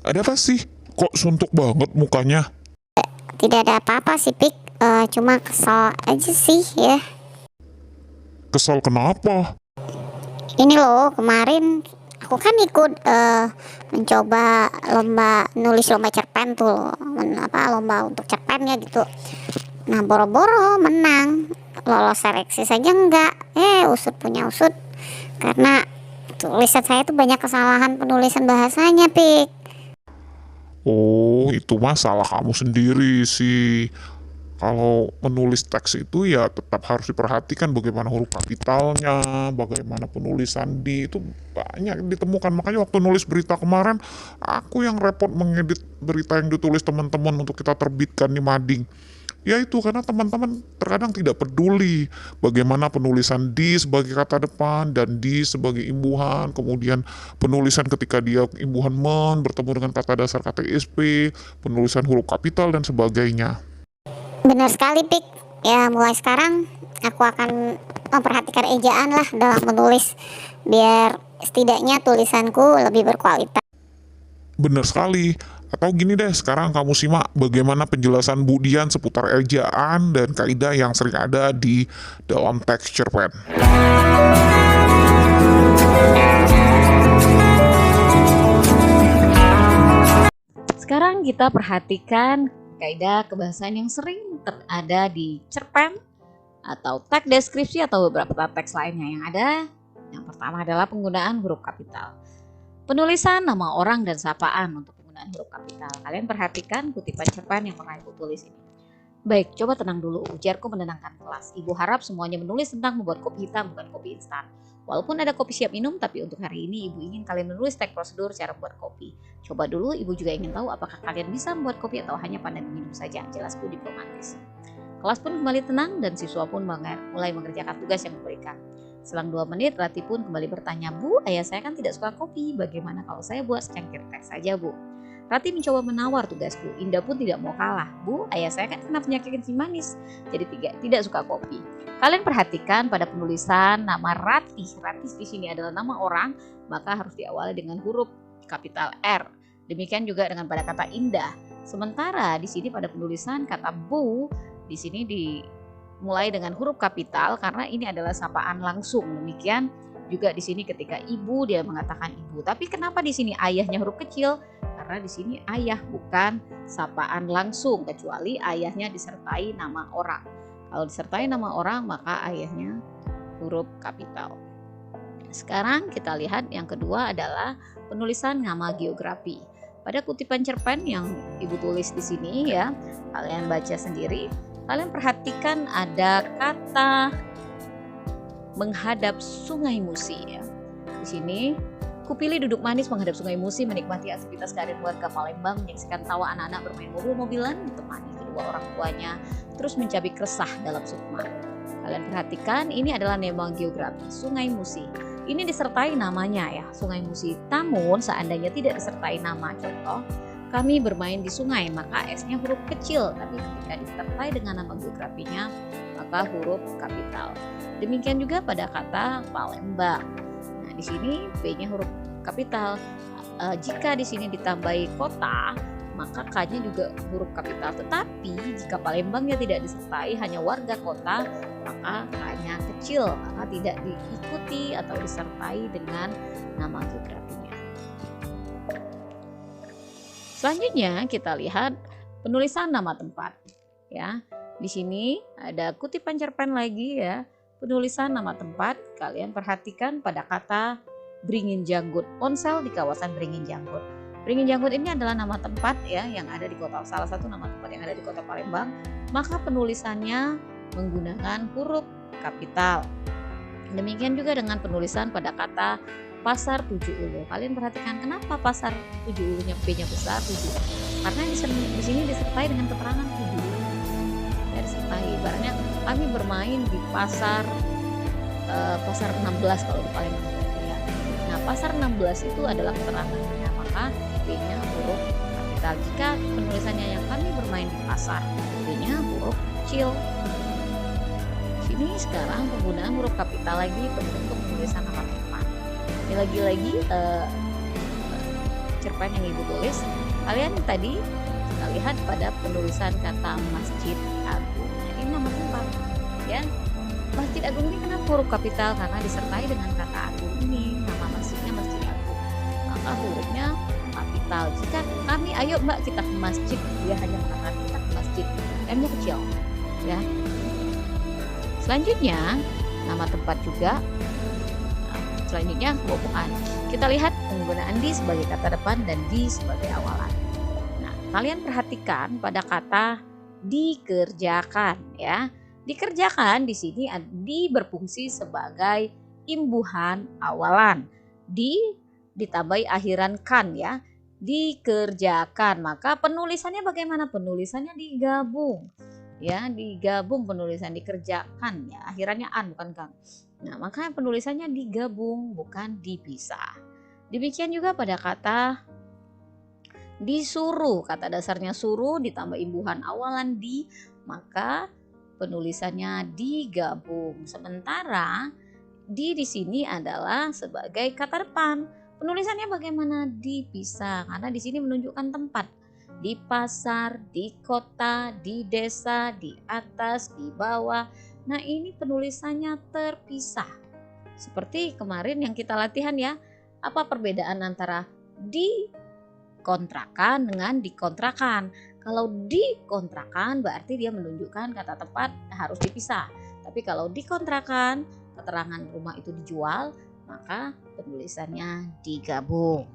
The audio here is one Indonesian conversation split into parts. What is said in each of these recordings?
Ada apa sih? Kok suntuk banget mukanya? Tidak ada apa-apa sih, Pik. Cuma kesel aja sih ya. Kesal kenapa? Ini loh, kemarin aku kan ikut mencoba lomba cerpen tuh, lomba untuk cerpen ya gitu. Nah, boro-boro menang, lolos seleksi saja enggak. Usut punya usut, karena tulisan saya tuh banyak kesalahan penulisan bahasanya, Pik. Oh, itu masalah kamu sendiri sih. Kalau menulis teks itu ya tetap harus diperhatikan bagaimana huruf kapitalnya, bagaimana penulisan di itu banyak ditemukan. Makanya waktu nulis berita kemarin, aku yang repot mengedit berita yang ditulis teman-teman untuk kita terbitkan di mading. Ya itu karena teman-teman terkadang tidak peduli bagaimana penulisan di sebagai kata depan dan di sebagai imbuhan, kemudian penulisan ketika dia imbuhan men bertemu dengan kata dasar kata ISP, penulisan huruf kapital dan sebagainya. Benar sekali, Pik. Ya, mulai sekarang aku akan memperhatikan ejaan lah dalam menulis, biar setidaknya tulisanku lebih berkualitas. Bener sekali. Atau gini deh, sekarang kamu simak bagaimana penjelasan Budian seputar ejaan dan kaidah yang sering ada di dalam teks cerpen. Sekarang kita perhatikan kaidah kebahasaan yang sering terada di cerpen atau teks deskripsi atau beberapa teks lainnya yang ada. Yang pertama adalah penggunaan huruf kapital. Penulisan nama orang dan sapaan untuk penggunaan huruf kapital. Kalian perhatikan kutipan cerpen yang pernah aku tulis ini. Baik, coba tenang dulu, ujarku menenangkan kelas. Ibu harap semuanya menulis tentang membuat kopi hitam, bukan kopi instan. Walaupun ada kopi siap minum, tapi untuk hari ini ibu ingin kalian menulis teks prosedur cara buat kopi. Coba dulu, ibu juga ingin tahu apakah kalian bisa membuat kopi atau hanya pandai minum saja. Jelasku diplomatis. Kelas pun kembali tenang dan siswa pun mulai mengerjakan tugas yang diberikan. Selang 2 menit, Rati pun kembali bertanya, Bu, ayah saya kan tidak suka kopi. Bagaimana kalau saya buat secangkir teh saja, Bu? Rati mencoba menawar tugasku. Indah pun tidak mau kalah. Bu, ayah saya kan kena penyakit kencing manis, jadi tidak suka kopi. Kalian perhatikan pada penulisan nama Rati. Rati di sini adalah nama orang, maka harus diawali dengan huruf kapital R. Demikian juga dengan pada kata Indah. Sementara di sini pada penulisan kata Bu, di sini dimulai dengan huruf kapital karena ini adalah sapaan langsung. Demikian juga di sini ketika ibu dia mengatakan ibu. Tapi kenapa di sini ayahnya huruf kecil? Karena di sini ayah bukan sapaan langsung, kecuali ayahnya disertai nama orang. Kalau disertai nama orang maka ayahnya huruf kapital. Sekarang kita lihat yang kedua adalah penulisan nama geografi. Pada kutipan cerpen yang ibu tulis di sini ya, kalian baca sendiri. Kalian perhatikan ada kata menghadap Sungai Musi ya. Di sini kupilih duduk manis menghadap Sungai Musi, menikmati aktivitas keharian warga Palembang, menyaksikan tawa anak-anak bermain mobil-mobilan, ditemani kedua orang tuanya, terus mencabik resah dalam sukma. Kalian perhatikan ini adalah nama geografi Sungai Musi. Ini disertai namanya ya, Sungai Musi. Namun seandainya tidak disertai nama, contoh kami bermain di sungai, maka S-nya huruf kecil, tapi ketika disertai dengan nama geografinya maka huruf kapital. Demikian juga pada kata Palembang. Nah, di sini P-nya huruf kapital. Jika di sini ditambahi kota, maka K-nya juga huruf kapital. Tetapi jika Palembangnya tidak disertai hanya warga kota, maka K-nya kecil, maka tidak diikuti atau disertai dengan nama geografinya. Selanjutnya kita lihat penulisan nama tempat. Ya, di sini ada kutipan cerpen lagi ya. Penulisan nama tempat, kalian perhatikan pada kata Beringin Janggut, ponsel di kawasan Beringin Janggut. Beringin Janggut ini adalah nama tempat ya yang ada di kota, salah satu nama tempat yang ada di kota Palembang. Maka penulisannya menggunakan huruf kapital. Demikian juga dengan penulisan pada kata Pasar 7 Ulu. Kalian perhatikan kenapa Pasar 7 Ulunya P-nya besar 7? Karena di sini disertai dengan keterangan 7 Ulu. Ya, disertai. Ibaratnya kami bermain di pasar 16 kalau di Palembang ya. Nah, pasar 16 itu adalah keterangannya, maka P-nya huruf kapital. Jika penulisannya yang kami bermain di pasar, P-nya huruf kecil. Sini sekarang penggunaan huruf kapital lagi untuk penulisan nama tempat. Ini lagi-lagi cerpen yang Ibu tulis, kalian tadi kita lihat pada penulisan kata Masjid Agung. Nah, ini nama tempat ya. Masjid Agung ini kenapa huruf kapital? Karena disertai dengan kata Agung ini, nama masjidnya Masjid Agung. Maka hurufnya kapital. Jika kami, ayo Mbak kita ke masjid, dia hanya mengatakan kita ke masjid, M-nya kecil ya. Selanjutnya nama tempat juga. Selanjutnya hubungan. Kita lihat penggunaan di sebagai kata depan dan di sebagai awalan. Nah, kalian perhatikan pada kata dikerjakan ya. Dikerjakan di sini di berfungsi sebagai imbuhan awalan. Ditambahi akhiran kan ya. Dikerjakan. Maka penulisannya bagaimana? Penulisannya digabung. Ya, digabung penulisan dikerjakan ya. Akhirannya an bukan kan. Nah, maka penulisannya digabung bukan dipisah. Demikian juga pada kata disuruh. Kata dasarnya suruh ditambah imbuhan awalan di, maka penulisannya digabung. Sementara di sini adalah sebagai kata depan. Penulisannya bagaimana? Dipisah karena di sini menunjukkan tempat. Di pasar, di kota, di desa, di atas, di bawah. Nah, ini penulisannya terpisah. Seperti kemarin yang kita latihan ya. Apa perbedaan antara dikontrakan dengan dikontrakan? Kalau dikontrakan berarti dia menunjukkan kata tempat harus dipisah. Tapi kalau dikontrakan, keterangan rumah itu dijual, maka penulisannya digabung.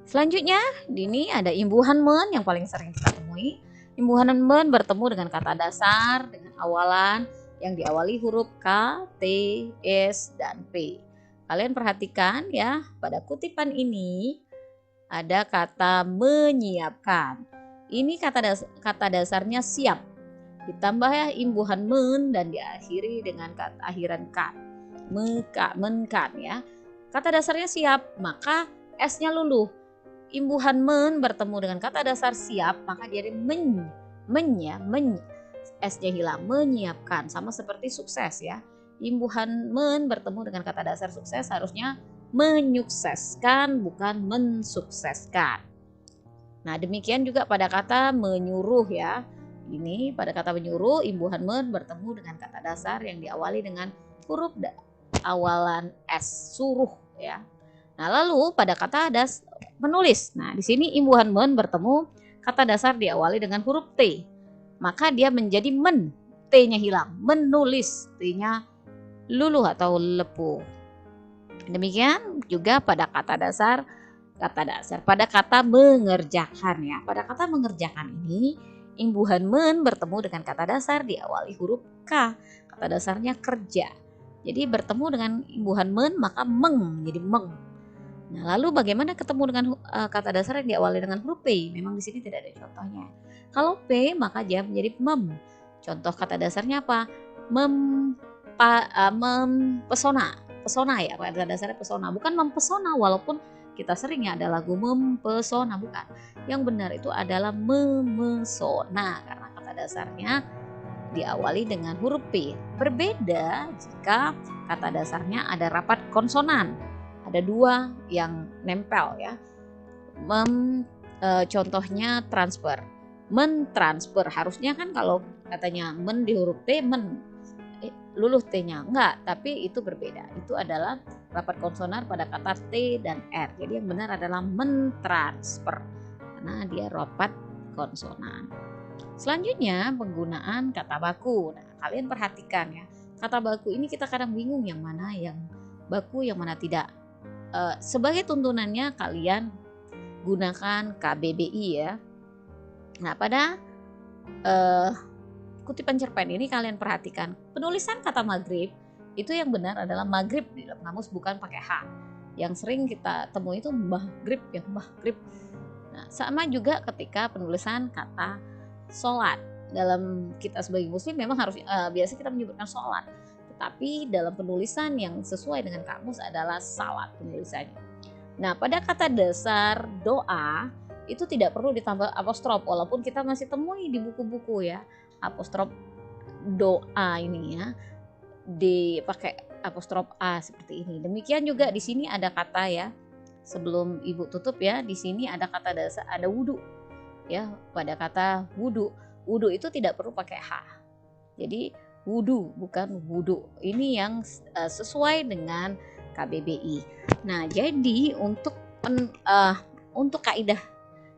Selanjutnya, ini ada imbuhan men yang paling sering kita temui. Imbuhan men bertemu dengan kata dasar dengan awalan yang diawali huruf K, T, S, dan P. Kalian perhatikan ya, pada kutipan ini ada kata menyiapkan. Ini kata dasarnya siap. Ditambah ya imbuhan men dan diakhiri dengan kata akhiran kan. Menkan ya. Kata dasarnya siap, maka S-nya luluh. Imbuhan men bertemu dengan kata dasar siap, maka jadi S-nya hilang, menyiapkan, sama seperti sukses ya. Imbuhan men bertemu dengan kata dasar sukses harusnya menyukseskan bukan mensukseskan. Nah, demikian juga pada kata menyuruh ya. Ini pada kata menyuruh imbuhan men bertemu dengan kata dasar yang diawali dengan huruf awalan S, suruh ya. Nah, lalu pada kata menulis. Nah, di sini imbuhan men bertemu kata dasar diawali dengan huruf T. Maka dia menjadi men. T-nya hilang. Menulis. T-nya luluh atau lepuh. Demikian juga pada kata dasar pada kata mengerjakan ya. Pada kata mengerjakan ini imbuhan men bertemu dengan kata dasar diawali huruf K. Kata dasarnya kerja. Jadi bertemu dengan imbuhan men maka jadi meng. Nah, lalu bagaimana ketemu dengan kata dasar yang diawali dengan huruf P? Memang di sini tidak ada contohnya. Kalau P maka dia menjadi mem. Contoh kata dasarnya apa? Mempesona. Pesona ya, kata dasarnya pesona. Bukan mempesona walaupun kita sering ya ada lagu mempesona, bukan. Yang benar itu adalah memesona karena kata dasarnya diawali dengan huruf P. Berbeda jika kata dasarnya ada rapat konsonan. Ada dua yang nempel ya. Contohnya transfer. Mentransfer harusnya kan kalau katanya men di huruf T luluh T-nya. Enggak, tapi itu berbeda. Itu adalah rapat konsonan pada kata T dan R. Jadi yang benar adalah mentransfer karena dia rapat konsonan. Selanjutnya penggunaan kata baku. Nah, kalian perhatikan ya. Kata baku ini kita kadang bingung yang mana yang baku yang mana tidak. Sebagai tuntunannya kalian gunakan KBBI ya. Nah, pada kutipan cerpen ini kalian perhatikan penulisan kata maghrib itu yang benar adalah maghrib di dalam kamus bukan pakai H. Yang sering kita temui itu maghrib ya, maghrib. Nah, sama juga ketika penulisan kata sholat. Dalam kita sebagai muslim memang harus biasa kita menyebutkan sholat. Tapi dalam penulisan yang sesuai dengan kamus adalah salat penulisannya. Nah, pada kata dasar doa itu tidak perlu ditambah apostrof walaupun kita masih temui di buku-buku ya apostrof doa ini ya dipakai apostrof A seperti ini. Demikian juga di sini ada kata ya sebelum Ibu tutup ya, di sini ada kata dasar, ada wudu. Ya, pada kata wudu. Wudu itu tidak perlu pakai H. Jadi wudu bukan wudu. Ini yang sesuai dengan KBBI. Nah, jadi untuk kaidah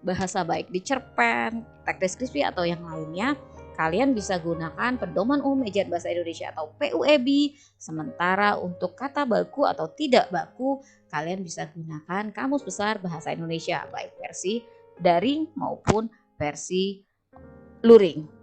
bahasa baik di cerpen, teks deskripsi atau yang lainnya, kalian bisa gunakan Pedoman Umum Ejaan Bahasa Indonesia atau PUEB. Sementara untuk kata baku atau tidak baku, kalian bisa gunakan Kamus Besar Bahasa Indonesia, baik versi daring maupun versi luring.